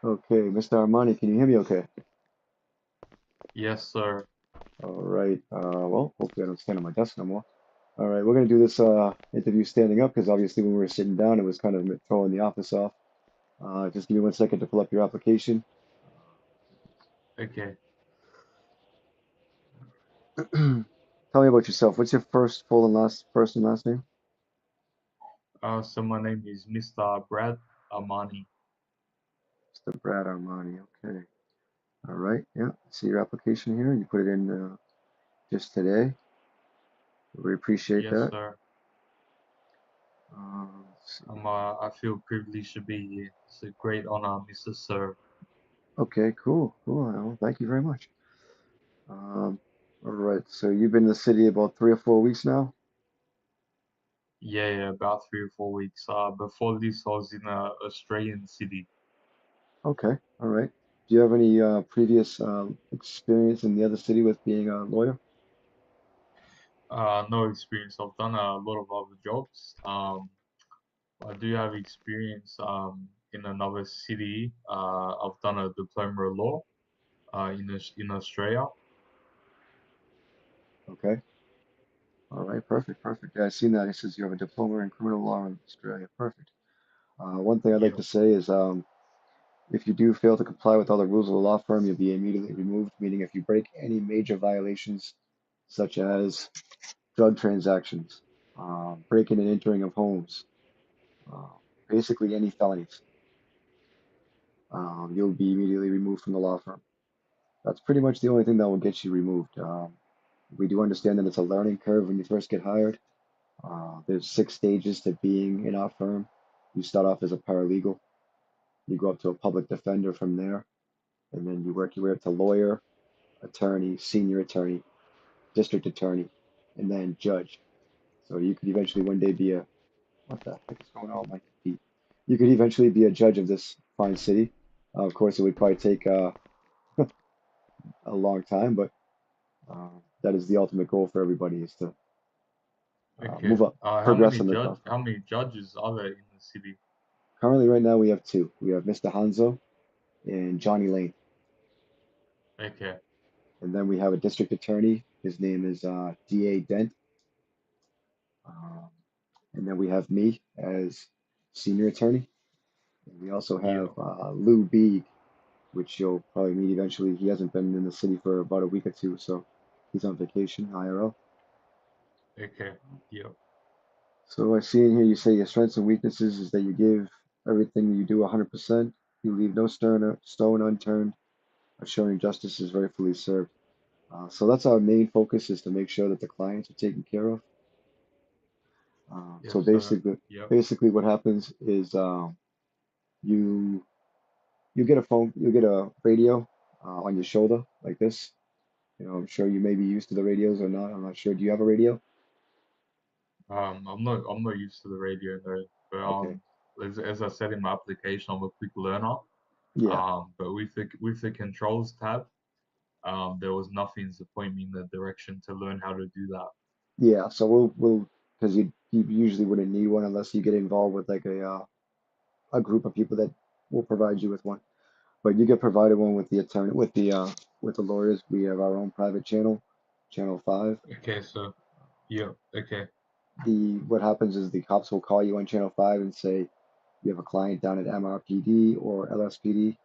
Okay, Mr. Armani, can you hear me okay? Yes, sir. All right. Well, hopefully I don't stand on my desk no more. All right, we're gonna do this interview standing up because obviously when we were sitting down, it was kind of throwing the office off. Just give me 1 second to pull up your application. Okay. Tell me about yourself. What's your first and last name? So my name is Mr. Brad Amani. Mr. Brad Armani. Okay. All right. Yeah. See your application here. You put it in just today. We appreciate Yes, that. sir. Let's see. I feel privileged to be here. It's a great honor, Mr. Sir. Okay. Cool. Cool. Well, thank you very much. Um, all right. So you've been in the city about 3 or 4 weeks now. Yeah, about 3 or 4 weeks. Before this, I was in a Australian city. Okay. All right. Do you have any previous experience in the other city with being a lawyer? No experience. I've done a lot of other jobs. I do have experience in another city. I've done a diploma of law in Australia. Okay. All right. Perfect. Perfect. Yeah, I've seen that. It says you have a diploma in criminal law in Australia. Perfect. One thing I'd like Yeah. to say is if you do fail to comply with all the rules of the law firm, you'll be immediately removed, meaning if you break any major violations, such as drug transactions, breaking and entering of homes, uh, basically any felonies, you'll be immediately removed from the law firm. That's pretty much the only thing that will get you removed. We do understand that it's a learning curve when you first get hired. There's 6 stages to being in our firm. You start off as a paralegal, you go up to a public defender from there, and then you work your way up to lawyer, attorney, senior attorney, district attorney, and then judge. So you could eventually one day be a what the heck is going on with my feet? You could eventually be a judge of this fine city. Of course, it would probably take a long time, but that is the ultimate goal for everybody is to Okay. move up, progress on the golf. How many judges are there in the city? Currently, right now, we have two. We have Mr. Hanzo and Johnny Lane, Okay. and then we have a district attorney. His name is D.A. Dent, um, and then we have me as senior attorney. And we also have Yeah. Lou Beeg, which you'll probably meet eventually. He hasn't been in the city for about a week or two, so he's on vacation, IRL. Okay. Yeah. So I see in here you say your strengths and weaknesses is that you give everything you do 100%. You leave no stone unturned. Assuring justice is rightfully served. So that's our main focus is to make sure that the clients are taken care of. So Yes, sir. basically, Yep. basically what happens is you you get a phone, you get a radio on your shoulder like this. I'm sure you may be used to the radios or not. I'm not sure. Do you have a radio? I'm not used to the radio though, but Okay. as I said in my application, I'm a quick learner. Yeah. But with the controls tab, there was nothing to point me in the direction to learn how to do that. Yeah. So we'll because you usually wouldn't need one unless you get involved with like a group of people that will provide you with one. But you get provided one with the attorney with the lawyers. We have our own private channel, channel 5. Okay, so yeah. Okay. The what happens is the cops will call you on channel 5 and say you have a client down at MRPD or LSPD.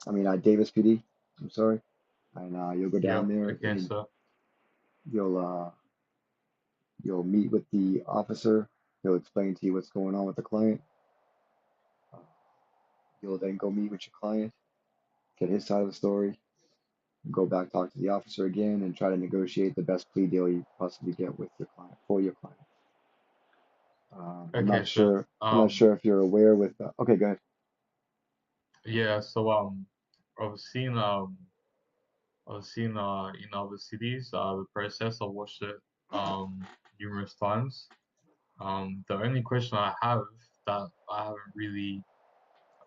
I mean Davis PD. I'm sorry, and you'll go down Yep. there Okay, and so you'll uh, you'll meet with the officer. He'll explain to you what's going on with the client. Uh, you'll then go meet with your client, get his side of the story, go back talk to the officer again, and try to negotiate the best plea deal you possibly get with your client for your client. I'm okay, not so sure. I'm not sure if you're aware with. Okay, go ahead. yeah, so I've seen in other cities the process. I watched it numerous times. The only question I have that I haven't really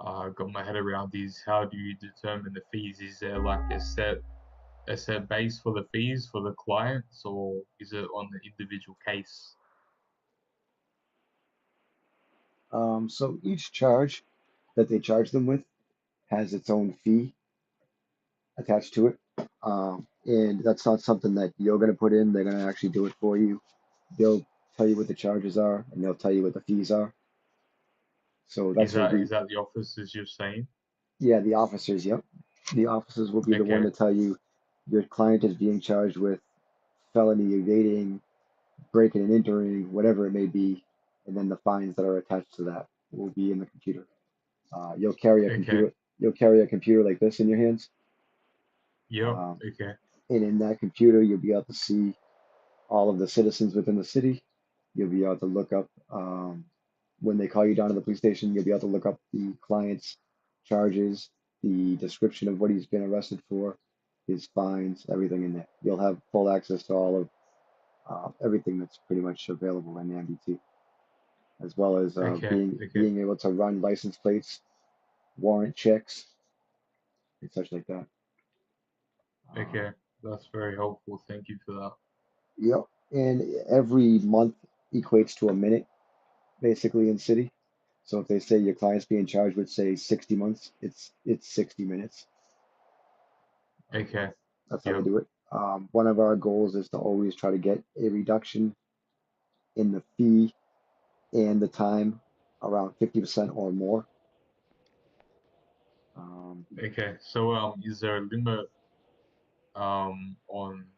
got my head around is how do you determine the fees? Is there like a set base for the fees for the clients, or is it on the individual case? So each charge that they charge them with has its own fee attached to it. And that's not something that you're going to put in. They're going to actually do it for you. They'll tell you what the charges are and they'll tell you what the fees are. So Is that's what we, that the officers you're saying? yeah, the officers, yep. The officers will be the one Okay, to tell you your client is being charged with felony evading, breaking and entering, whatever it may be, and then the fines that are attached to that will be in the computer. You'll carry a okay, computer. You'll carry a computer like this in your hands, yep, um, okay, and in that computer you'll be able to see all of the citizens within the city. You'll be able to look up when they call you down to the police station. You'll be able to look up the client's charges, the description of what he's been arrested for, his fines, everything in there. You'll have full access to all of everything that's pretty much available in the MDT, as well as okay, okay, being able to run license plates, warrant checks, and such like that. okay. Um, That's very helpful. Thank you for that. yep. And every month equates to a minute, basically in city. So if they say your client's being charged with say 60 months, it's 60 minutes. Okay, That's how they yep, do it. One of our goals is to always try to get a reduction in the fee and the time around 50% or more. Um, okay. So is there a limit on,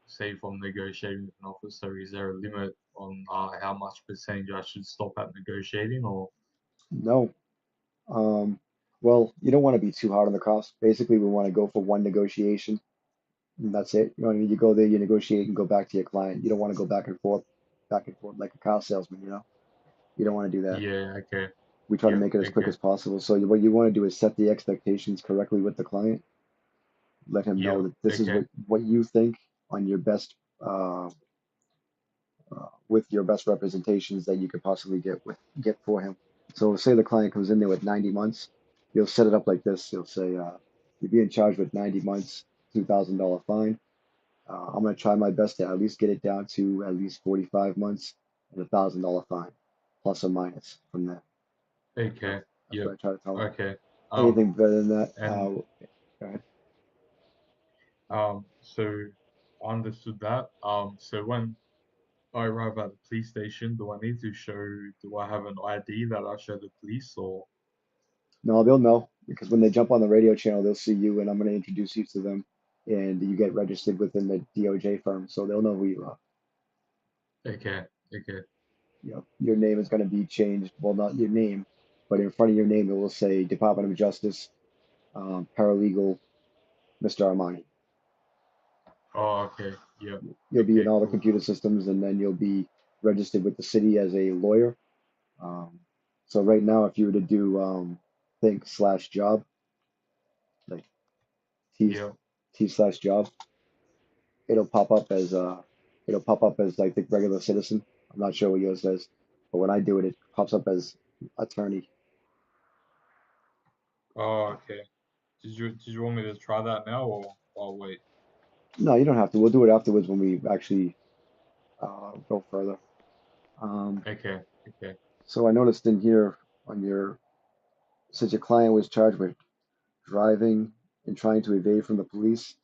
say, if I'm negotiating with an officer, is there a limit on how much percentage I should stop at negotiating, or no, well, you don't want to be too hard on the cost. Basically, we want to go for one negotiation, and that's it. You know what I mean? You go there, you negotiate, and go back to your client. You don't want to go back and forth like a car salesman. You don't want to do that. yeah, okay, We try to yep, make it as quick okay, as possible. So what you want to do is set the expectations correctly with the client. Let him know yep, that this is okay, what you think on your best with your best representations that you could possibly get for him. So say the client comes in there with 90 months, you'll set it up like this. You'll say you're being charged with 90 months, $2,000 fine. I'm going to try my best to at least get it down to at least 45 months and $1,000 fine, plus or minus from there. okay, That's yep, what I try to tell them. okay. Anything better than that, And go ahead. so I understood that. So when I arrive at the police station, do I need to show, do I have an ID that I show the police, or No, they'll know because when they jump on the radio channel, they'll see you, and I'm going to introduce you to them, and you get registered within the DOJ firm, so they'll know who you are. okay, okay, Your name is going to be changed. Well, not your name, but in front of your name, it will say Department of Justice, Paralegal, Mr. Armani. oh, okay, yep, You'll be in okay, all the cool, computer systems, and then you'll be registered with the city as a lawyer. Um, so right now, if you were to do think slash job, like T yep, T slash job, it'll pop up as like the regular citizen. I'm not sure what yours says, but when I do it, it pops up as attorney. oh, okay. Did you want me to try that now, or I'll wait? No, you don't have to. We'll do it afterwards when we actually go further. Um, Okay, okay, so I noticed in here on your since your client was charged with driving and trying to evade from the police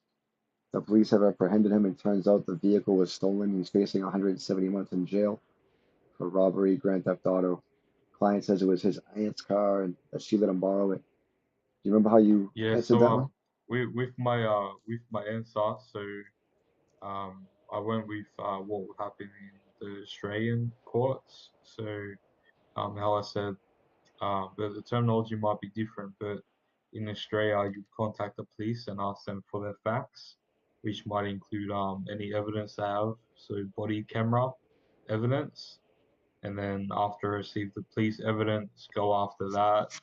have apprehended him. And turns out the vehicle was stolen. He's facing 170 months in jail for robbery, grand theft auto. Client says it was his aunt's car and that she let him borrow it. Do you remember how you yeah. answered So that one? with my answer, so I went with what would happen in the Australian courts. So how I said, but the terminology might be different, but in Australia, you contact the police and ask them for their facts, which might include any evidence they have, so body camera evidence, and then after receive the police evidence, go after that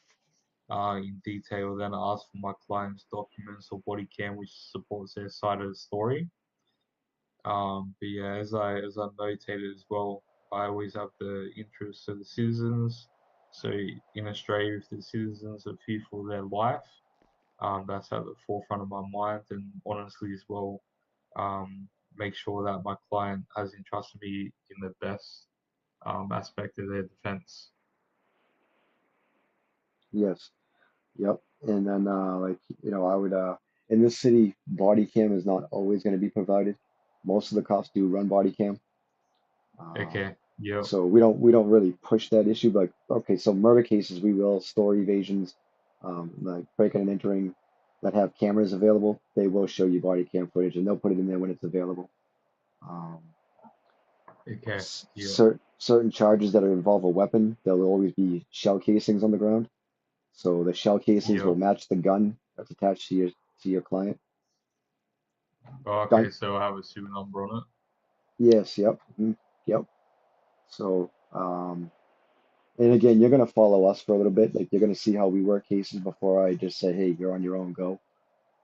in detail, then ask for my client's documents or body cam, which supports their side of the story. But yeah, as I notated as well, I always have the interests of the citizens. So in Australia, if the citizens are fearful of their life, that's at the forefront of my mind. And honestly, as well, make sure that my client has entrusted me in the best aspect of their defense. Yes. Yep. And then like I would in this city, body cam is not always going to be provided. Most of the cops do run body cam. Uh, Okay. Yep. so we don't really push that issue. But okay, so murder cases we will, store evasions, like breaking and entering that have cameras available, they will show you body cam footage and they'll put it in there when it's available. Um, Okay. Yep. certain charges that involve a weapon, there'll always be shell casings on the ground. So the shell casings will Yep. match the gun that's attached to your client. Oh, Gun, okay. So I have a serial number on yes, yep, yep. So and again, you're gonna follow us for a little bit. Like you're gonna see how we work cases before I just say, hey, you're on your own, go.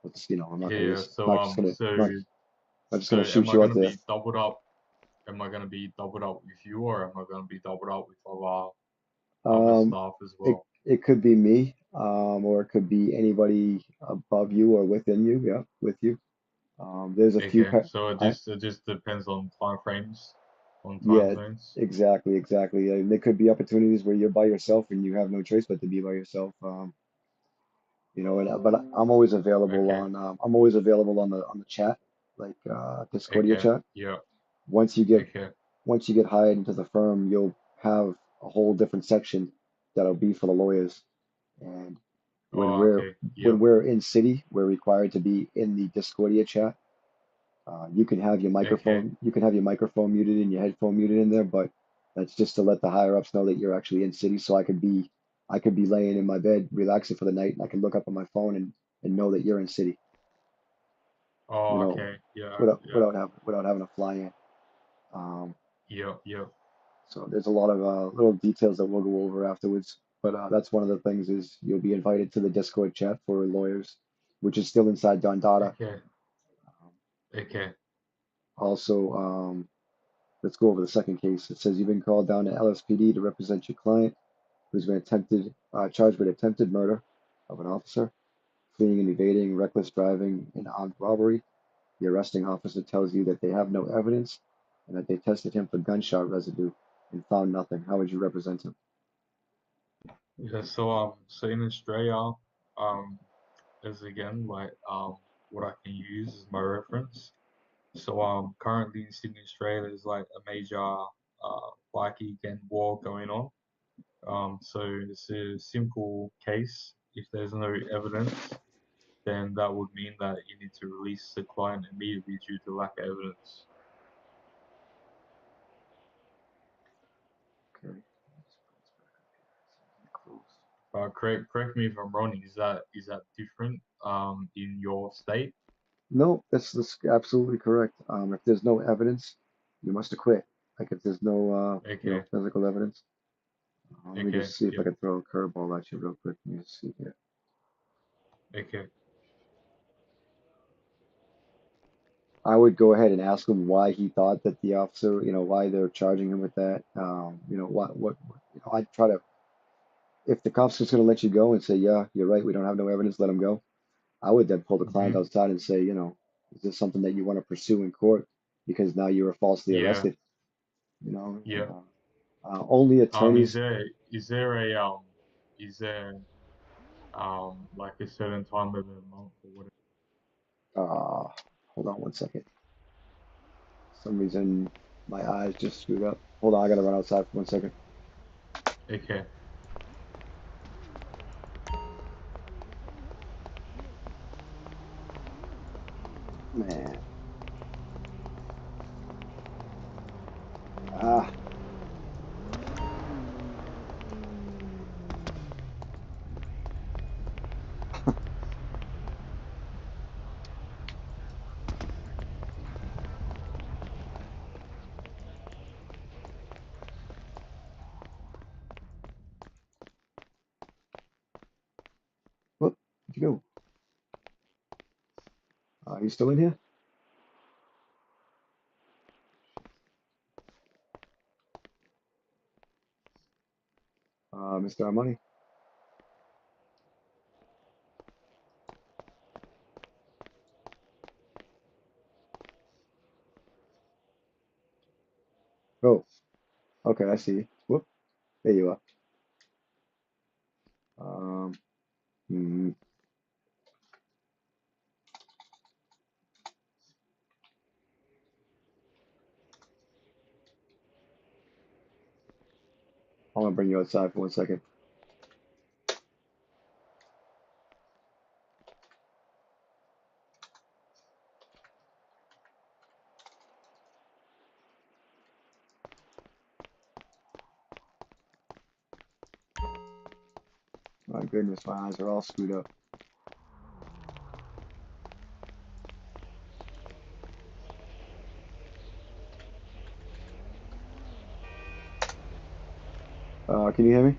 Let's, I'm not it. gonna Yeah. just, So not just gonna, so not just so gonna am shoot I you out gonna there. be doubled up? Am I gonna be doubled up with you, or am I gonna be doubled up with other Um, staff as it well? it could be me, or it could be anybody above you or within you. Yeah, with you. There's a few. Okay. So I it just depends on time frames, on time Yeah, zones. exactly, exactly. And there could be opportunities where you're by yourself and you have no choice but to be by yourself. And but Okay. I'm always available on the chat, like Discordia Okay. chat. Yeah. Once you get Okay. once you get hired into the firm, you'll have a whole different section that'll be for the lawyers. And when Oh, we're okay. when Yep. we're in city, we're required to be in the Discordia chat. Okay. You can have your microphone muted and your headphone muted in there, but that's just to let the higher ups know that you're actually in city. So I could be laying in my bed, relaxing for the night, and I can look up on my phone and know that you're in city, you Oh, know, okay. Yeah. Yeah. without having to fly in. Um, Yep. Yep. so there's a lot of little details that we'll go over afterwards. But that's one of the things is you'll be invited to the Discord chat for lawyers, which is still inside Dondada. Okay. Um, Okay. also, let's go over the second case. It says you've been called down to LSPD to represent your client who's been charged with attempted murder of an officer, fleeing and evading, reckless driving, and armed robbery. The arresting officer tells you that they have no evidence and that they tested him for gunshot residue and found nothing. How would you represent him? Yeah. So in Australia, um, is again like what I can use as my reference. So currently in Sydney, Australia, there's like a major bikie gang war going on. So it's a simple case. If there's no evidence, then that would mean that you need to release the client immediately due to lack of evidence. Okay. Correct me if I'm wrong. Is that different in your state? No, that's absolutely correct. If there's no evidence, you must acquit. Like if there's no, Okay, physical evidence. Let me okay, just see if I yep, can throw a curveball at you real quick. Let me just see here. okay, I would go ahead and ask him why he thought that the officer, why they're charging him with that. I'd try to, if the cop's just going to let you go and say, yeah, you're right, we don't have no evidence, let him go. I would then pull the client mm-hmm, outside and say, is this something that you want to pursue in court? Because now you were falsely yeah, arrested, yeah. only Is attorneys. there a is there like a certain time of the month or whatever? Uh, hold on one second. For some reason, my eyes just screwed up. Hold on, I gotta run outside for 1 second. Okay. Man, ah, whoop, where'd you go? Are you still in here? Mr. Armani? Oh, okay, I see you. Whoop, there you are. Um, hmm. I'm gonna bring you outside for 1 second. My goodness, my eyes are all screwed up. Can you hear me?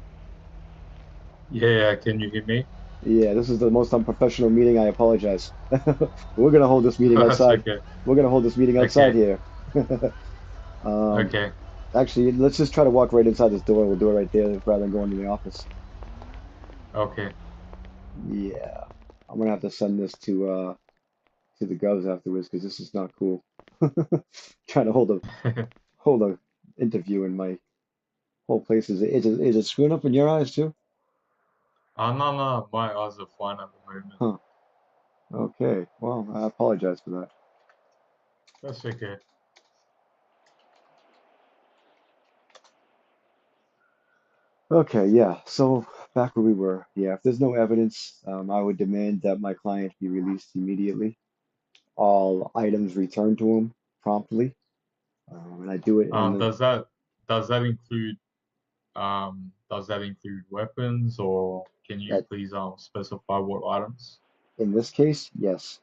Yeah, can you hear me? Yeah, this is the most unprofessional meeting. I apologize. We're gonna hold this meeting That's outside. okay. We're gonna hold this meeting outside Okay, here. Um, okay, Actually, let's just try to walk right inside this door. We'll do it right there rather than going to the office. okay. Yeah, I'm gonna have to send this to the govs afterwards because this is not cool. Trying to hold a interview in my whole place is it screwing up in your eyes too? No, no, my eyes are fine at the moment. Huh. Okay. Well, I apologize for that. That's okay. Okay, yeah. So back where we were. Yeah, if there's no evidence, I would demand that my client be released immediately. All items returned to him promptly. And I do it in Um, the does that does that include does that include weapons, or can you that please specify what items? in this case, yes.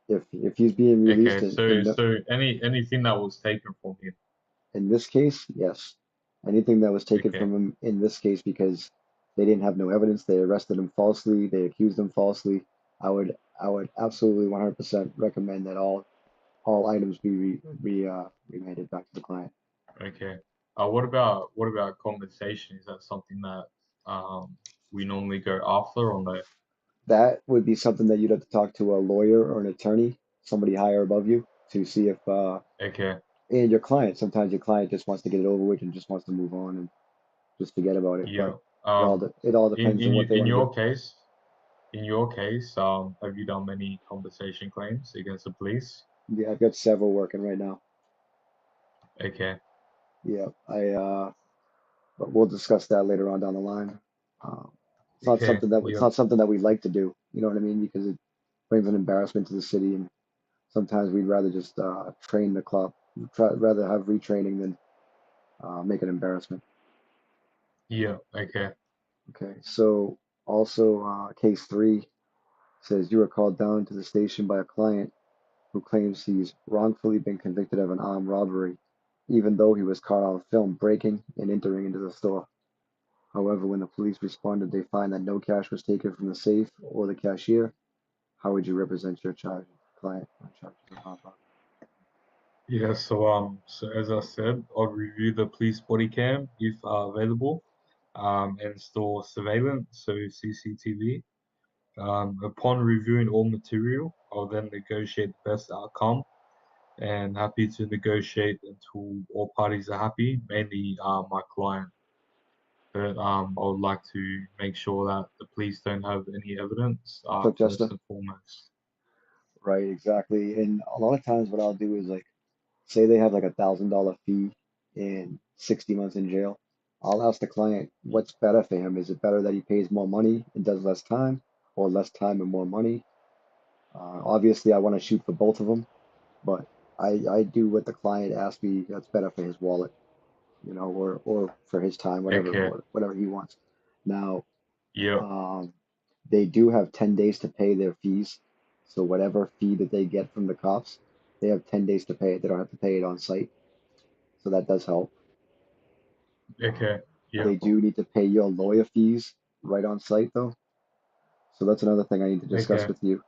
If he's being released Okay, so anything that was taken from him. in this case, yes. Anything that was taken Okay, from him in this case because they didn't have no evidence, they arrested him falsely, they accused him falsely. I would absolutely 100% recommend that all items be remanded back to the client. okay. What about compensation? Is that something that we normally go after or no? That would be something that you'd have to talk to a lawyer or an attorney, somebody higher above you, to see if Okay, and your client. Sometimes your client just wants to get it over with and just wants to move on and just forget about it. But yeah. it all depends on what they In want to do. your case, have you done many compensation claims against the police? Yeah, I've got several working right now. Okay, Yeah, but we'll discuss that later on down the line. Um, okay, it's yep, not something that we like to do. You know what I mean? Because it brings an embarrassment to the city, and sometimes we'd rather just train the club, rather have retraining than make an embarrassment. yeah, okay, Okay, so also case three says you were called down to the station by a client who claims he's wrongfully been convicted of an armed robbery, even though he was caught on film breaking and entering into the store. However, when the police responded, they find that no cash was taken from the safe or the cashier. How would you represent your client on charges of armed robbery? yeah. So as I said, I'll review the police body cam if available, and store surveillance, so CCTV. Upon reviewing all material, I'll then negotiate the best outcome and happy to negotiate until all parties are happy, mainly my client. But I would like to make sure that the police don't have any evidence, Cliff first Jester? and foremost. Right, exactly. And a lot of times, what I'll do is like, say they have like $1,000 fee and 60 months in jail. I'll ask the client what's better for him. Is it better that he pays more money and does less time, or less time and more money? Obviously, I want to shoot for both of them, but I do what the client asks me that's better for his wallet, or for his time, Okay, whatever he wants. Now, yep, um, they do have 10 days to pay their fees. So whatever fee that they get from the cops, they have 10 days to pay it. They don't have to pay it on site. So that does help. okay, They yep, do need to pay your lawyer fees right on site though. So that's another thing I need to discuss okay, with you.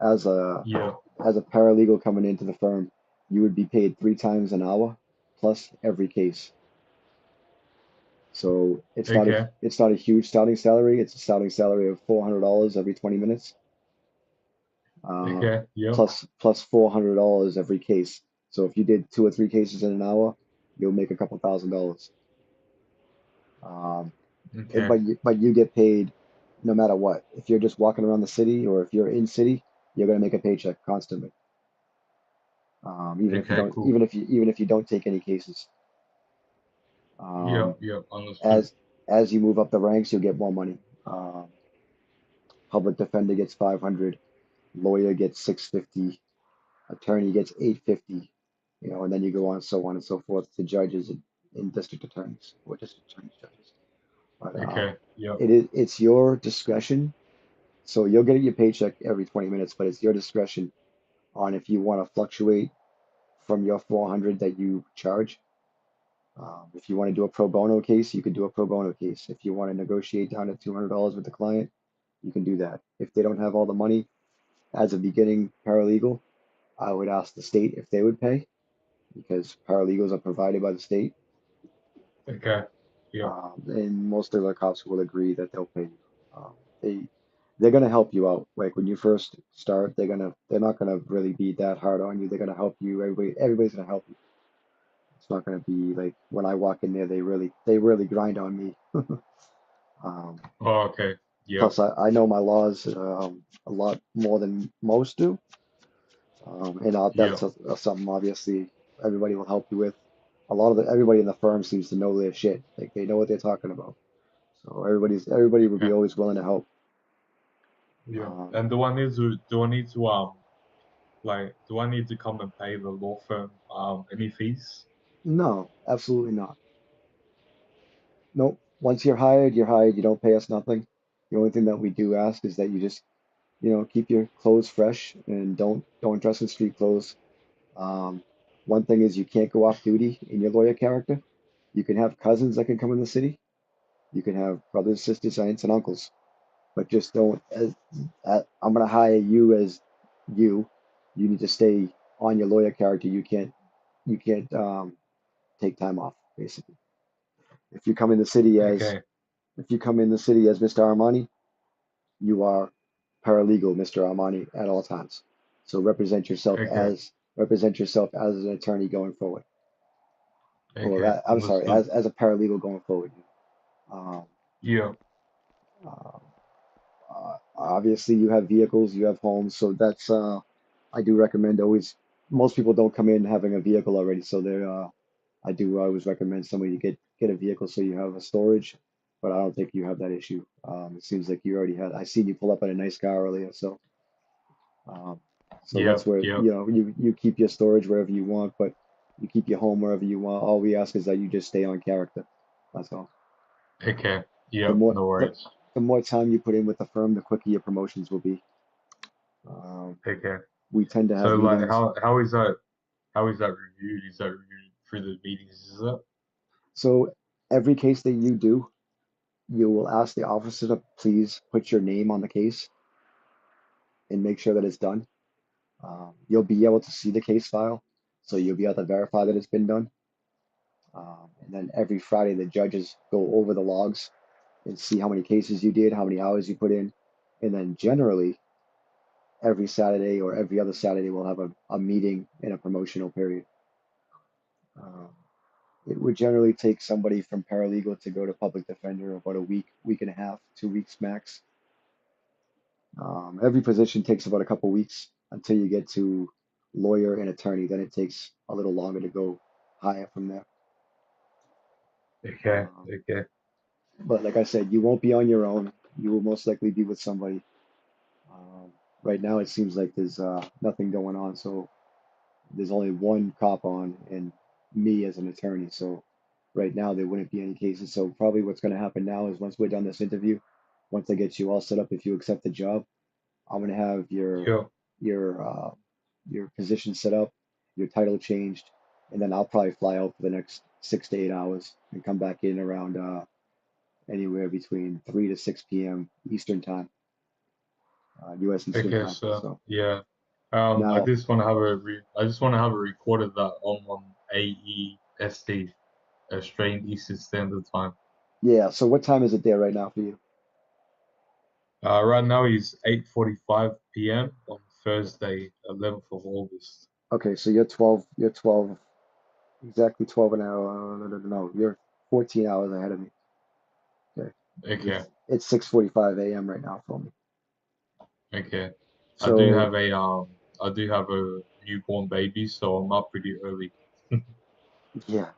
As a yep, as a paralegal coming into the firm, you would be paid 3 times an hour plus every case. So okay, it's not a huge starting salary. It's a starting salary of $400 every 20 minutes, uh, okay, yep, plus $400 every case. So if you did 2 or 3 cases in an hour, you'll make a couple $1,000s. Um, okay, but you get paid no matter what. If you're just walking around the city or if you're in city, you're gonna make a paycheck constantly. Even if you okay, don't cool. even if you don't take any cases. Yeah, Um, yeah, understood. as you move up the ranks, you'll get more money. Um, Public defender gets 500, lawyer gets 650, attorney gets 850, and then you go on so on and so forth to judges and district attorneys or district attorneys judges. But Okay, yeah, it's your discretion. So you'll get your paycheck every 20 minutes, but it's your discretion on if you want to fluctuate from your 400 that you charge. If you want to do a pro bono case, you can do a pro bono case. If you want to negotiate down to $200 with the client, you can do that. If they don't have all the money as a beginning paralegal, I would ask the state if they would pay because paralegals are provided by the state. okay, yeah, And most of the cops will agree that they'll pay you. They they're gonna help you out. Like when you first start, they're not gonna really be that hard on you. They're gonna help you. Everybody's gonna help you. It's not gonna be like when I walk in there, they really grind on me. Um, oh, okay, yeah, Plus, I know my laws a lot more than most do, and yeah, that's something obviously everybody will help you with. Everybody in the firm seems to know their shit. Like they know what they're talking about. So everybody would be okay, always willing to help. yeah. Um, And do I need to come and pay the law firm any fees? no, absolutely not. Nope. Once you're hired, you're hired. You don't pay us nothing. The only thing that we do ask is that you just, keep your clothes fresh and don't dress in street clothes. Um, One thing is you can't go off duty in your lawyer character. You can have cousins that can come in the city. You can have brothers, sisters, aunts, and uncles, but just don't. I'm gonna hire you as you. You need to stay on your lawyer character. You can't take time off, basically. If you come in the city as Okay, if you come in the city as Mr. Armani, you are paralegal Mr. Armani at all times. So okay, represent yourself as an attorney going forward, or okay, I'm sorry, understood. as a paralegal going forward. Um, Yeah, uh, Obviously, you have vehicles, you have homes, so that's I do recommend always. Most people don't come in having a vehicle already, so I do always recommend somebody to get a vehicle so you have a storage, but I don't think you have that issue. It seems like you already had. I seen you pull up in a nice car earlier, um, so yeah, that's where yeah. you keep your storage wherever you want, but you keep your home wherever you want. All we ask is that you just stay on character. That's all. Okay, The yeah, more no the, worries. the more time you put in with the firm, the quicker your promotions will be. Um, Okay. we tend to have So like meetings. how is that reviewed? Is that reviewed through the meetings? Is that So every case that you do, you will ask the officer to please put your name on the case and make sure that it's done. You'll be able to see the case file, so you'll be able to verify that it's been done. And then every Friday, the judges go over the logs and see how many cases you did, how many hours you put in. And then generally, every Saturday or every other Saturday, we'll have a meeting in a promotional period. Um, it would generally take somebody from paralegal to go to public defender about a week, week and a half, 2 weeks max. Every position takes about a couple weeks until you get to lawyer and attorney. Then it takes a little longer to go higher from there. okay? Um, Okay, but like I said, you won't be on your own. You will most likely be with somebody. Um, right now, it seems like there's nothing going on. So there's only one cop on and me as an attorney. So right now, there wouldn't be any cases. So probably what's going to happen now is once we're done this interview, once I get you all set up, if you accept the job, I'm gonna have yeah. your uh, your position set up, your title changed, and then I'll probably fly out for the next 6 to 8 hours and come back in around anywhere between 3 to 6 p.m. Eastern time, U.S. Eastern Okay, time. so So yeah. now, I just want to have a recorded that on AEST, Australian Eastern Standard Time. yeah. So what time is it there right now for you? Right now is 8:45 p.m. on Thursday, 11th of August. Okay, so you're 12. You're 12. Exactly 12 an hour. No, no, no, no. You're 14 hours ahead of me. Okay, Okay, it's 6:45 a.m. right now for me. okay. I do So have a newborn baby, so I'm up pretty early. yeah.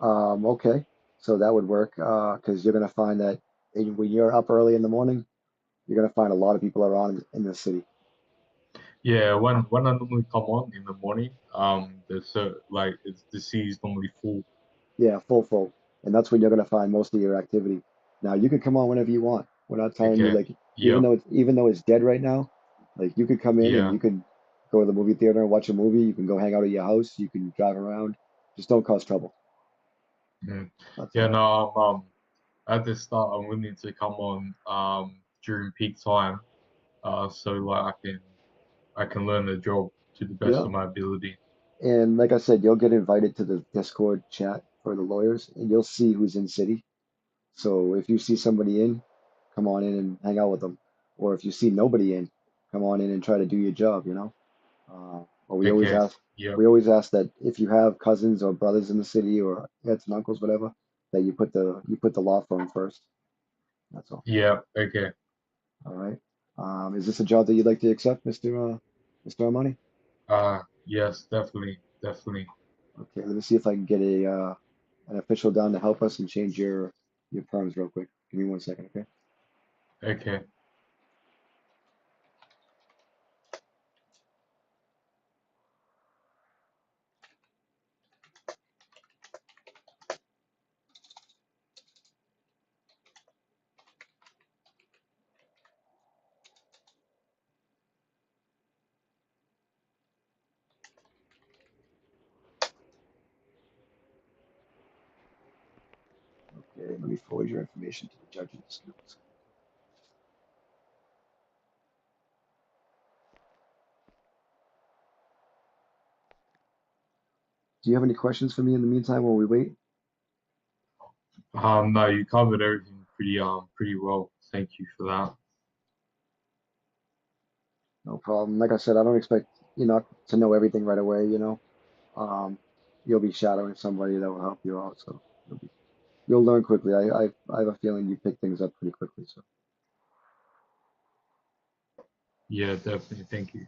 Okay. So that would work because you're going to find that when you're up early in the morning, you're going to find a lot of people around in the city. Yeah, when I normally come on in the morning, like the sea is normally full. Yeah, full. And that's when you're going to find most of your activity. Now, you can come on whenever you want. We're not telling you Okay. like Yep. even though it's dead right now, like you could come in and Yeah. you can go to the movie theater and watch a movie. You can go hang out at your house. You can drive around. Just don't cause trouble. Mm. That's Yeah. all. No. At the start, I'm willing to come on during peak time. So like I can learn the job to the best Yeah. of my ability. And like I said, you'll get invited to the Discord chat for the lawyers and you'll see who's in city. So if you see somebody in, come on in and hang out with them. Or if you see nobody in, come on in and try to do your job, you know? But Okay. Yep. we always ask that if you have cousins or brothers in the city or aunts and uncles, whatever, that you put the law firm first. That's all. Yep. Okay. All right. Is this a job that you'd like to accept, Mr. Armani? Yes, definitely, definitely. Okay, let me see if I can get an official down to help us and change your perms real quick. Give me 1 second, okay? Okay. Okay, let me forward your information to the judges. Do you have any questions for me in the meantime while we wait? No, you covered everything pretty well. Thank you for that. No problem. Like I said, I don't expect you not to know everything right away, you know. Um, you'll be shadowing somebody that will help you out, so you'll learn quickly. I have a feeling you pick things up pretty quickly, so. Yeah, definitely. Thank you.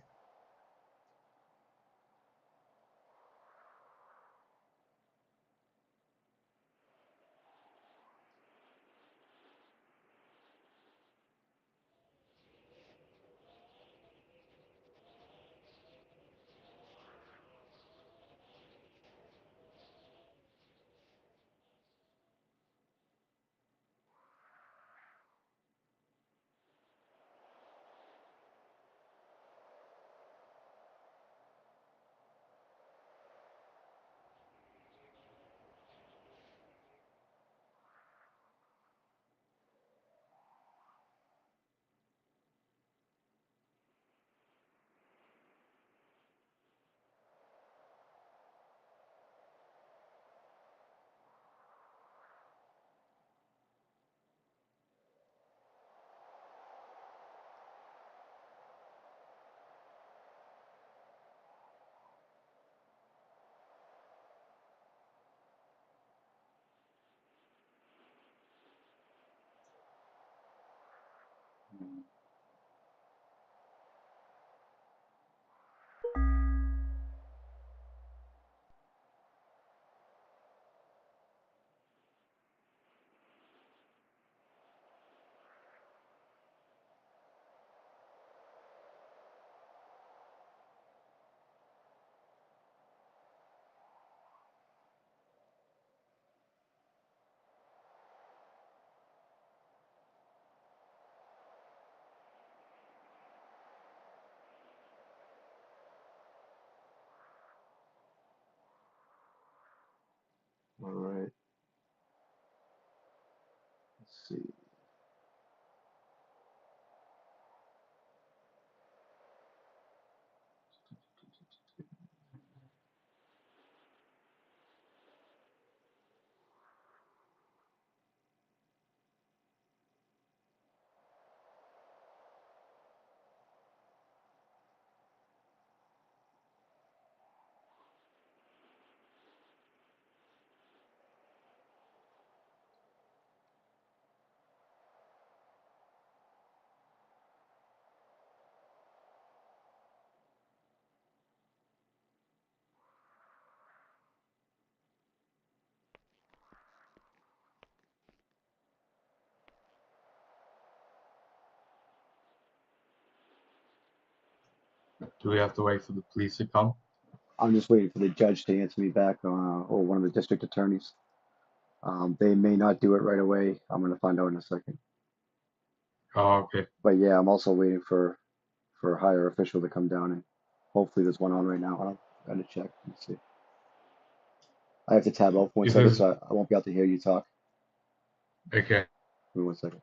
All right. Let's see. Do we have to wait for the police to come? I'm just waiting for the judge to answer me back, or one of the district attorneys. They may not do it right away. I'm gonna find out in a second. Oh, okay. But yeah, I'm also waiting for a higher official to come down, and hopefully there's one on right now. I gotta check. Let's see. I have to tab out for 1 second, Is so I won't be able to hear you talk. okay. Give me 1 second.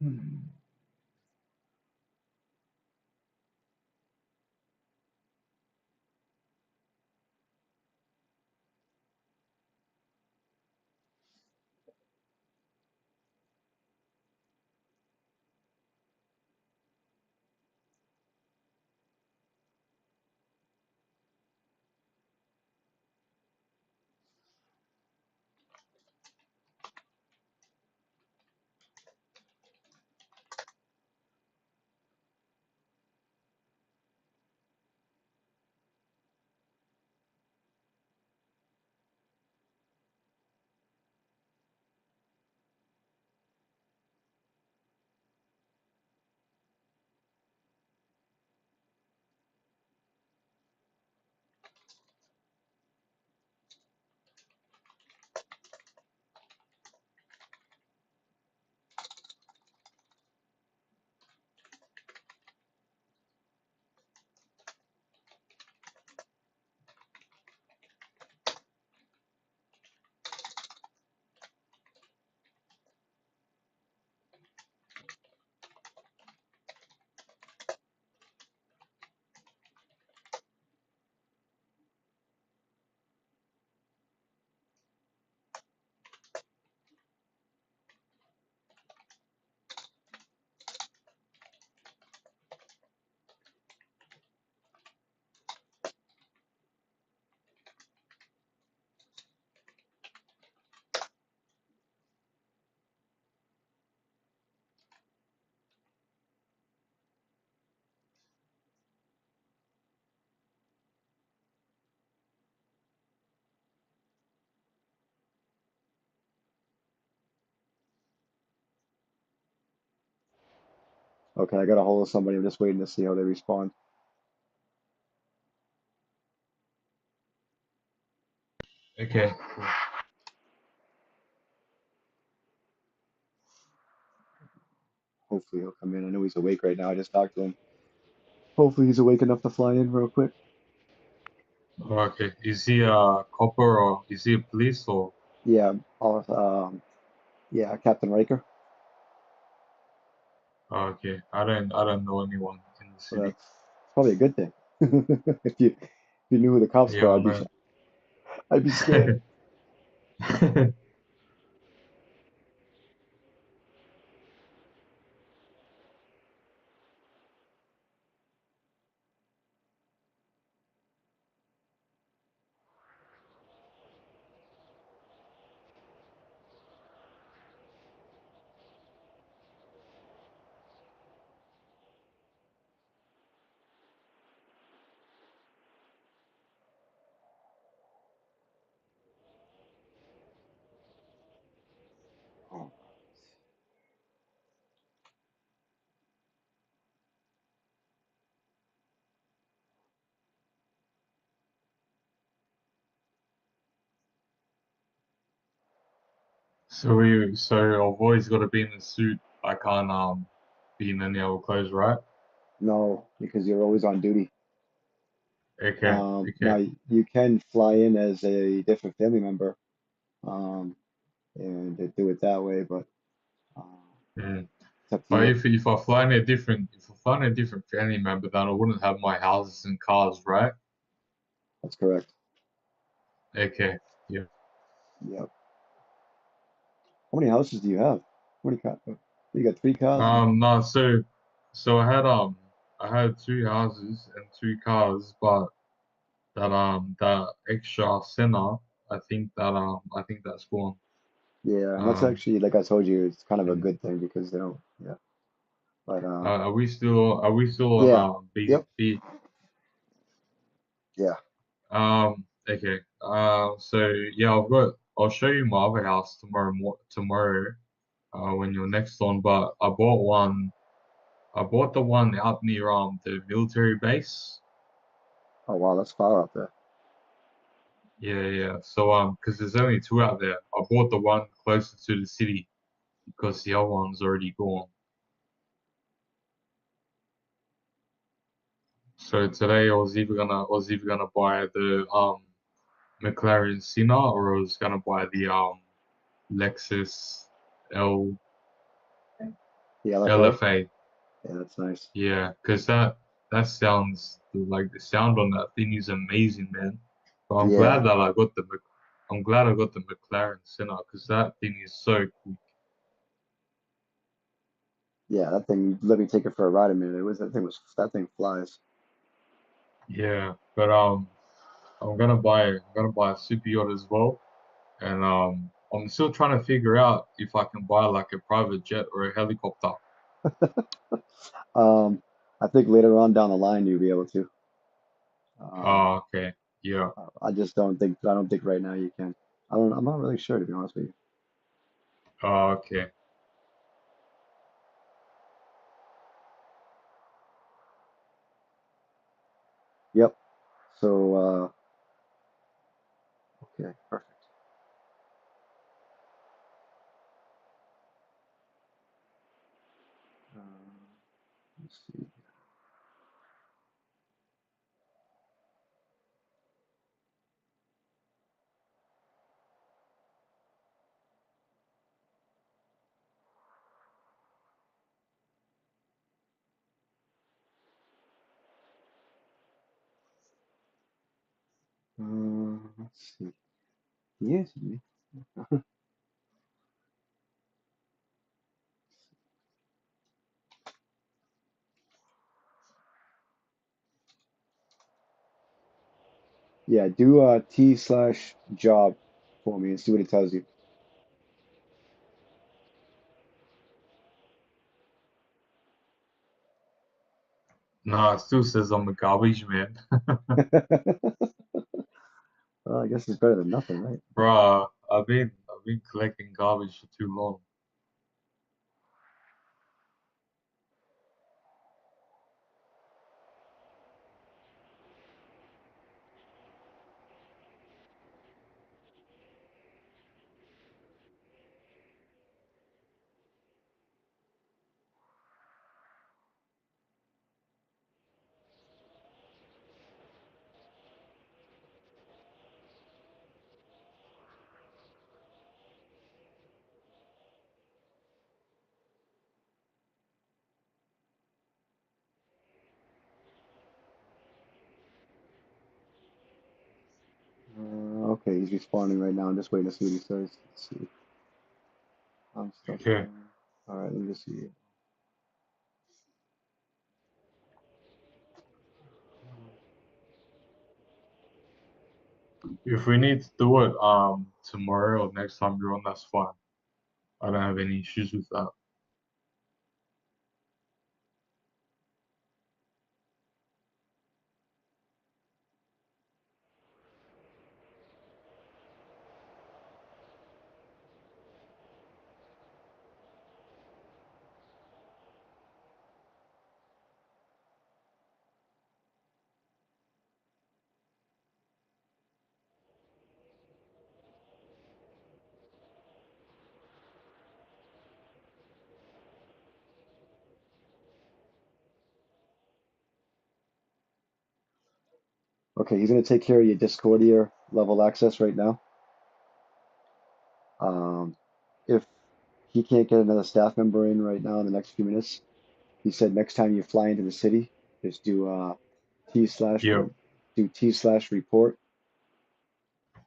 Hmm. Okay, I got a hold of somebody. I'm just waiting to see how they respond. Okay. Hopefully he'll come in. I know he's awake right now. I just talked to him. Hopefully he's awake enough to fly in real quick. Cool. Okay. Is he a copper or is he a police or? Yeah, yeah, Captain Riker. Oh, okay. I don't know anyone in the Well, city. that's probably a good thing. If you knew who the cops were, Yeah, man. I'd be scared. Oh, So I've always got to be in a suit. I can't be in any other clothes, right? no, because you're always on duty. Okay. Now Okay. you can fly in as a different family member, um, and do it that way, but uh, Mm. it's up to But you. if I fly in a different family member, then I wouldn't have my houses and cars, right? That's correct. Okay. Yeah. Yep. How many houses do you have? How many cars? You got 3 cars? No. So I had two houses and 2 cars, but that extra center, I think that's gone. Yeah, and that's Um, actually, like I told you, it's kind of a yeah. good thing because they don't, yeah. But Are we still on yeah, basic yep, speed? yeah. Okay. So yeah, I'll show you my other house tomorrow. When you're next on. But I bought the one out near the military base. Oh wow, that's far up there. Yeah, yeah. So because there's only two out there. I bought the one closer to the city because the other one's already gone. So today I was either gonna buy the McLaren Senna or I was gonna buy the Lexus L The LFA. LFA. Yeah, that's nice. Yeah, because that sounds like the sound on that thing is amazing, man. But Yeah, I'm glad I got the McLaren Senna because that thing is so quick. yeah. That thing. Let me take it for a ride a minute. It was that thing flies. Yeah, but I'm gonna buy a super yacht as well, and I'm still trying to figure out if I can buy like a private jet or a helicopter. Um, I think later on down the line you'll be able to. Um, Oh, okay, yeah, I just don't think I don't think right now you can. I don't. I'm not really sure to be honest with you. oh, okay, Yep. So okay, perfect. Let's see. Let's see. Yes. Yeah. Do T/job for me and see what it tells you. no, it still says I'm a garbage man, Well, I guess it's better than nothing, right? bruh. I've been collecting garbage for too long. Okay, he's responding right now. I'm just waiting to see what he says. Let's see. I'm stuck Okay. there. All right, let me just see. If we need to do it tomorrow or next time you're on, that's fine. I don't have any issues with that. Okay, he's gonna take care of your Discordia level access right now. Um, if he can't get another staff member in right now in the next few minutes, he said next time you fly into the city, just do T slash Yeah. do T/report,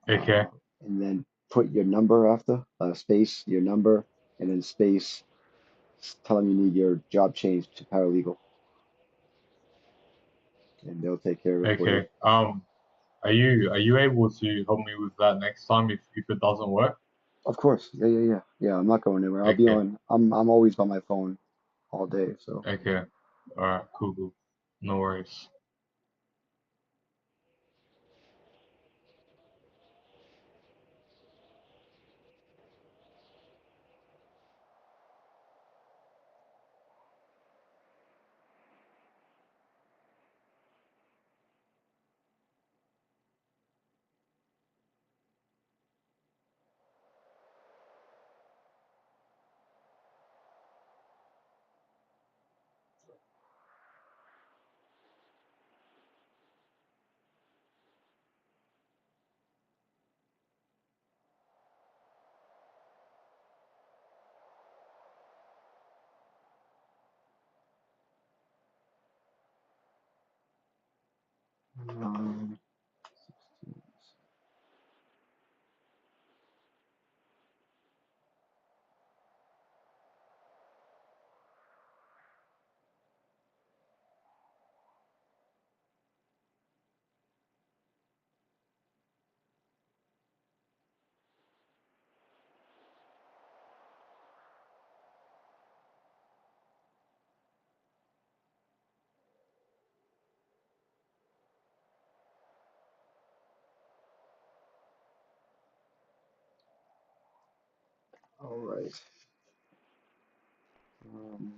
Okay. and then put your number after space your number and then space tell them you need your job changed to paralegal, and they'll take care of it for you. Okay. Are you able to help me with that next time if it doesn't work? Of course. Yeah. I'm not going anywhere. I'll be Okay. on. I'm always by my phone all day. So. Okay. All right. Cool. Cool. No worries. Um, all right.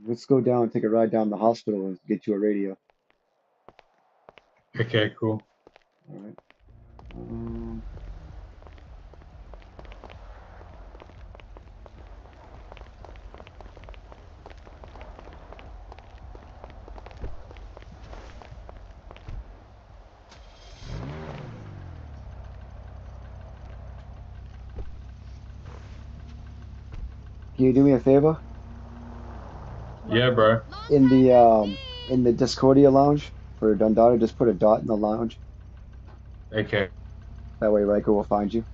Let's go down and take a ride down the hospital and get you a radio. Okay. Cool. All right. Um, can you do me a favor? Yeah, bro. In the in the Discordia lounge for Dondada, just put a dot in the lounge. Okay. That way Riker will find you.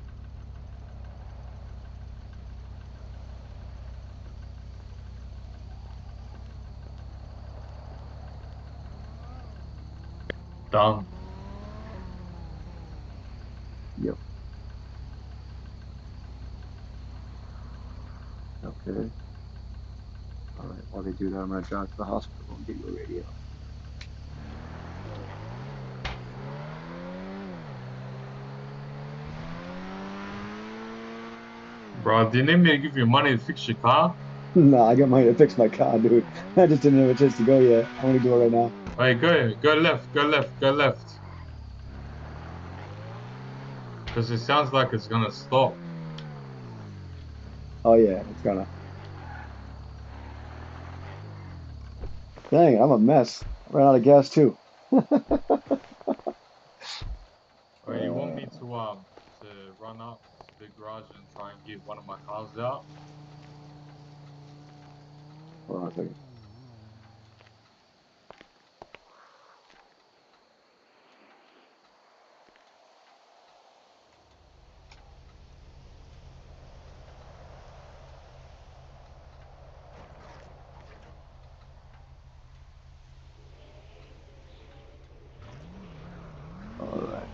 Done. Yep. Okay. All right. While they do that, I'm gonna drive to the hospital and get you a radio. Bro, do you need me to give you money to fix your car? No, I got money to fix my car, dude. I just didn't have a chance to go yet. I'm gonna do it right now. Hey, go left, go left, go left. Because it sounds like it's gonna stop. Oh yeah, it's gonna. Dang, I'm a mess. I ran out of gas too. You want Uh, me to run up to the garage and try and get one of my cars out? Hold on a second. All right.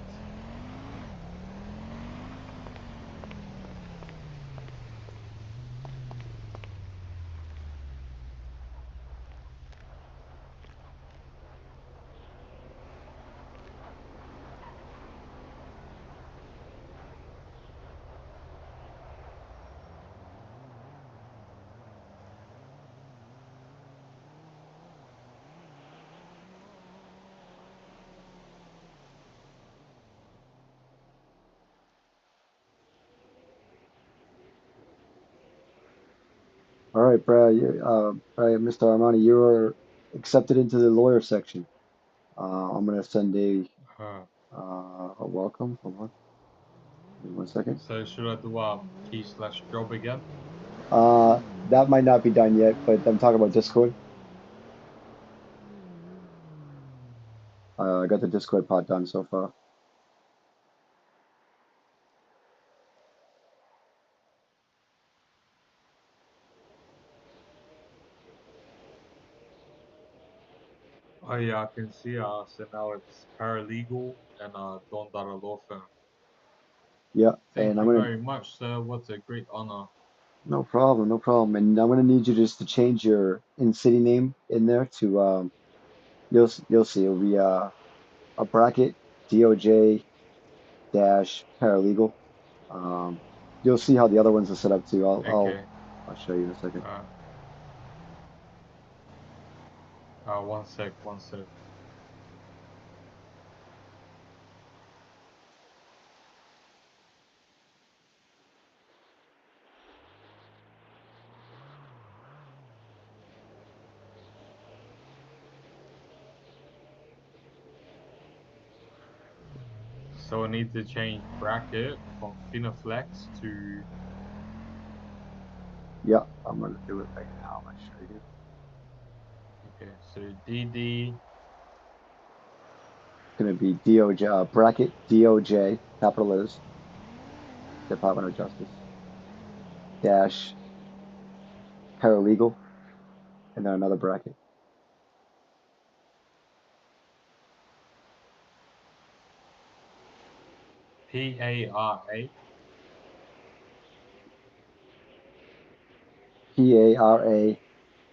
All right, Brad. All right, Mr. Armani, you're accepted into the lawyer section. I'm gonna send Uh, a welcome. Hold on. Give me 1 second. so should I do key/job again? That might not be done yet, but I'm talking about Discord. I got the Discord part done so far. Oh yeah, I can see. So now it's paralegal and Dondada law firm. Yeah, and Thank I'm you gonna, very much, sir. What a great honor. no problem, no problem. And I'm gonna need you just to change your in-city name in there to, you'll see, it'll be a bracket, DOJ dash paralegal. Um, you'll see how the other ones are set up too. Okay. I'll show you in a second. Uh, one sec, one sec. So I need to change bracket from Finaflex to. Yeah, I'm gonna do it right now. I'm gonna show you. Okay, so DD. It's gonna be DOJ bracket DOJ capital letters Department of Justice dash paralegal and then another bracket. PARA.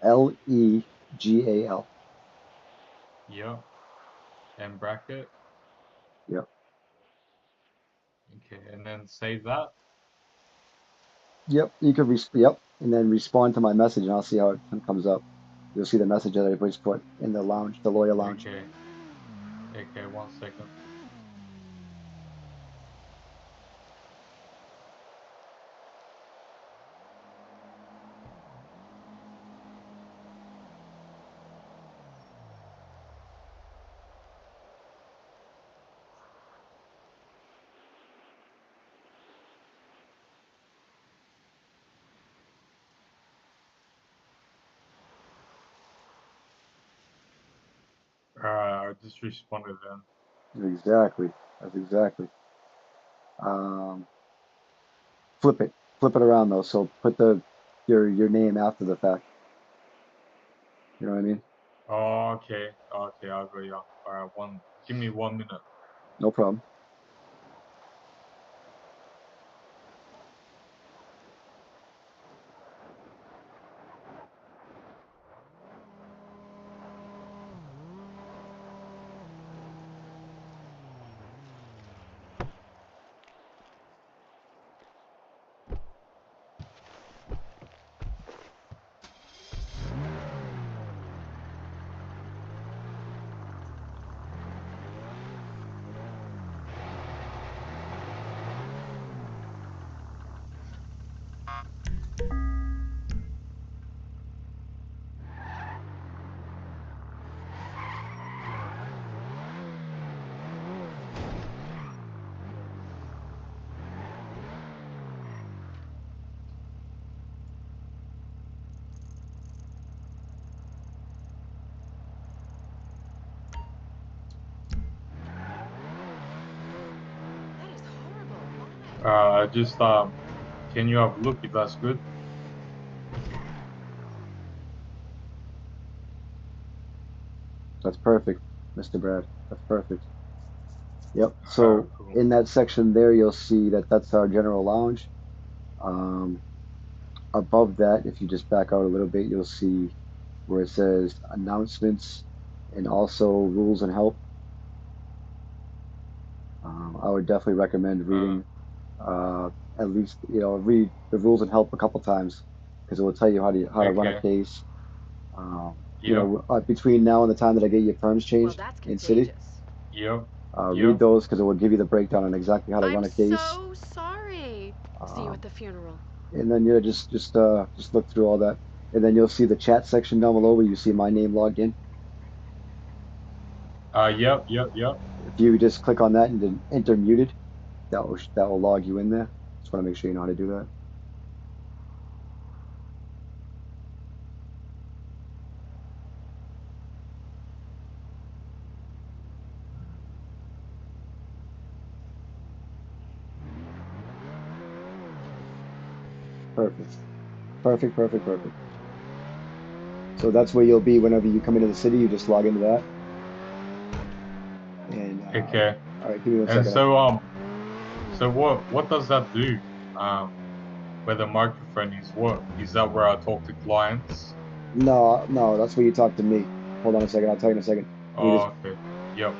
PARALEGAL. Yep. And bracket. Yep. Okay, and then save that. Yep. You could yep, and then respond to my message, and I'll see how it comes up. You'll see the message that I just put in the lounge, the lawyer lounge. Okay. Okay, 1 second. I just responded then. Exactly. That's exactly. Um, flip it. Flip it around though. So put your name after the fact. You know what I mean? Oh, okay. Okay, I'll go, yeah. Alright, give me 1 minute. No problem. Just can you have a look if that's good? That's perfect, Mr. Brad. That's perfect. Yep. So Cool. in that section there, you'll see that that's our general lounge. Um, above that, if you just back out a little bit, you'll see where it says announcements and also rules and help. I would definitely recommend Uh, reading at least read the rules and help a couple times because it will tell you how to run a okay. case. Yep. Between now and the time that I get your perms Well, changed that's in city, contagious. Yep. read Yep. those because it will give you the breakdown on exactly how to run I'm a case. so sorry. See you Um, at the funeral. and then just look through all that, and then you'll see the chat section down below where you see my name logged in. Yep. If you just click on that and then enter muted, that will log you in there. Just want to make sure you know how to do that. Perfect. Perfect. So that's where you'll be whenever you come into the city. You just log into that. Okay. All right, give me one And second. so what does that do? Where the microphone is, what is that where I talk to clients? No, no, that's where you talk to me. Hold on a second. I'll tell you in a second. Let me just. Oh, okay. Yep.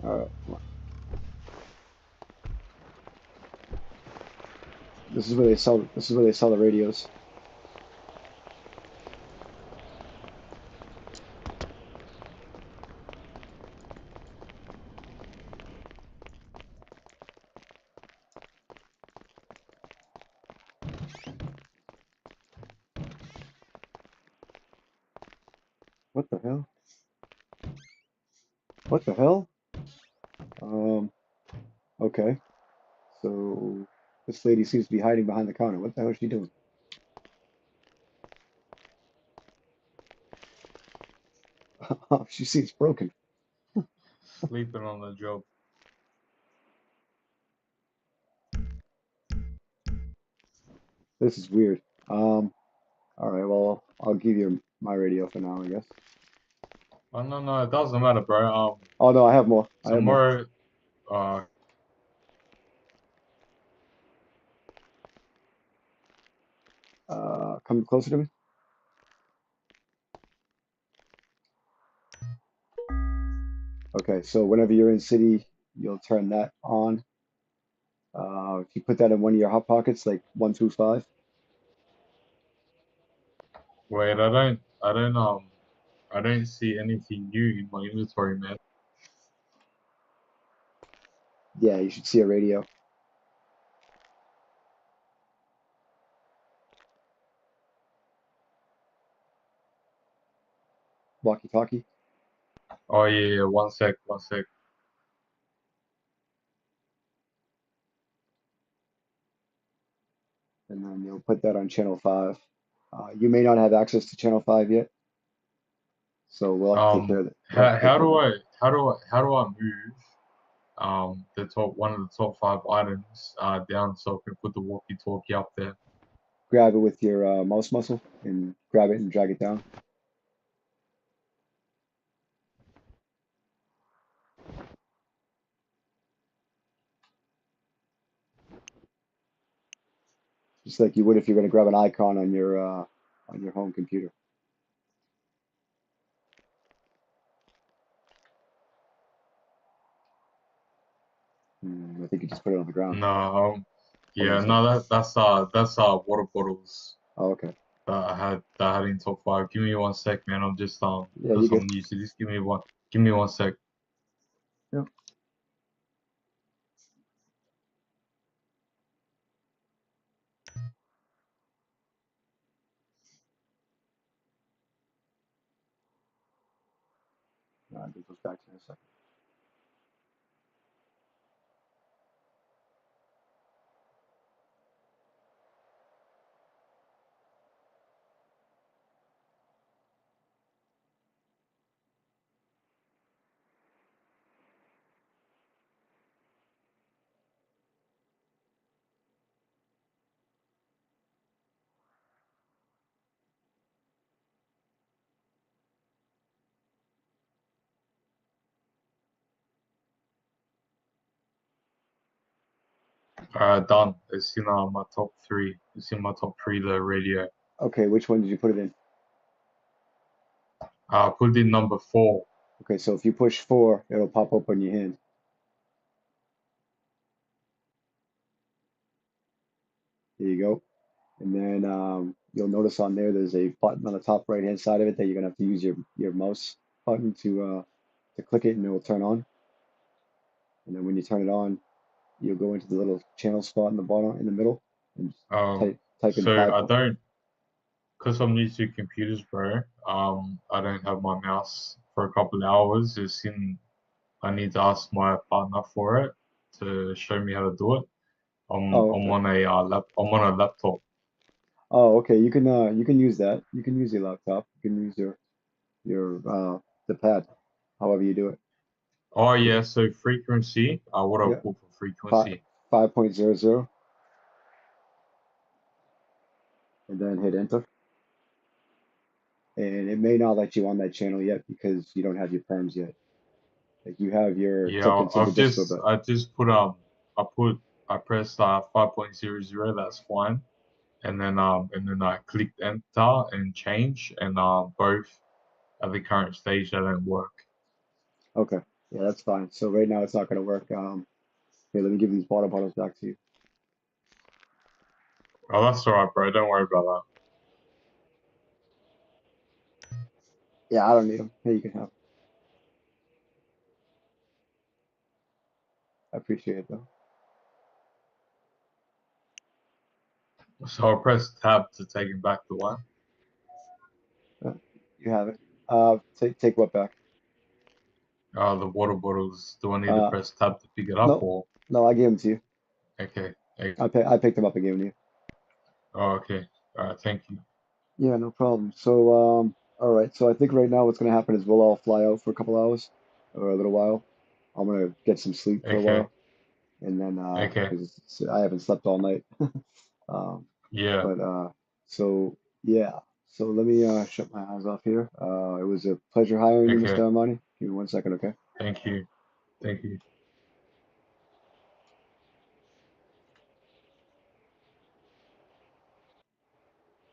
All right. This is where they sell. This is where they sell the radios. What the hell? What the hell? Um. Okay. So this lady seems to be hiding behind the counter. What the hell is she doing? She seems broken. Sleeping on the job. This is weird. All right. Well, I'll give you my radio for now, I guess. Oh no, it doesn't matter, bro. Oh no, I have more. I have more. Tomorrow, uh, Come closer to me. Okay. So whenever you're in city, you'll turn that on. If you put that in one of your hot pockets, like 125. wait, I don't see anything new in my inventory, man. Yeah, you should see a radio. Walkie-talkie. Oh yeah, one sec. And then you'll put that on channel 5. You may not have access to channel 5 yet, so we'll have to take care of it. We'll have to take How care of do that. I move the top one of the top 5 items down so I can put the walkie-talkie up there? Grab it with your mouse muscle and grab it and drag it down. Just like you would if you're going to grab an icon on your home computer. I think you just put it on the ground. No, Hold on yeah, a second. no, that's water bottles Oh, okay. that I had in top 5. Give me one sec, man. I'm just Yeah, you because good. I'm new to this. Give me one sec. Yeah. I'll get those back to you in a second. Done. It's in my top 3. It's in my top 3, the radio. Okay, which one did you put it in? I put in number 4. Okay, so if you push 4, it'll pop up on your hand. There you go. And then you'll notice on there there's a button on the top right hand side of it that you're gonna have to use your mouse button to click it and it will turn on. And then when you turn it on, you'll go into the little channel spot in the bottom in the middle and type in So 5. I don't, because I'm new to computers, bro. I don't have my mouse for a couple of hours. I need to ask my partner for it to show me how to do it. Oh, I'm okay. on I'm on a laptop. Oh, okay. You can use that. You can use your laptop. You can use your the pad, however you do it. Oh Just yeah, so frequency. What I yeah, put for five frequency. 5.00, and then hit enter. And it may not let you on that channel yet because you don't have your perms yet. Like you have your Yeah, tickets in the Discord, but I just put I pressed 5.00. That's fine. And then I clicked enter and change, and both at the current stage they don't work. okay, yeah, that's fine. So right now it's not going to work. Here, let me give these water bottles back to you. Oh, that's alright, bro. Don't worry about Yeah, I don't need them. Hey, you can have 'em. I appreciate it though. that. So I'll press tab to take it back to one. You have it. Take what back? The water bottles. Do I need to Uh, press tab to pick it up, no, or no, I gave them to you. okay? Okay. I picked them up and gave them to you. Oh, okay. All right. Thank you. Yeah, no problem. So, all right. So I think right now what's gonna happen is we'll all fly out for a couple hours or a little while. I'm gonna get some sleep for a Okay. while, and then Okay. because I haven't slept all night. Um, Yeah. but so yeah. So let me shut my eyes off here. It was a pleasure hiring you, Mr. Okay. Armani. Give me 1 second, okay? Thank you. Thank you.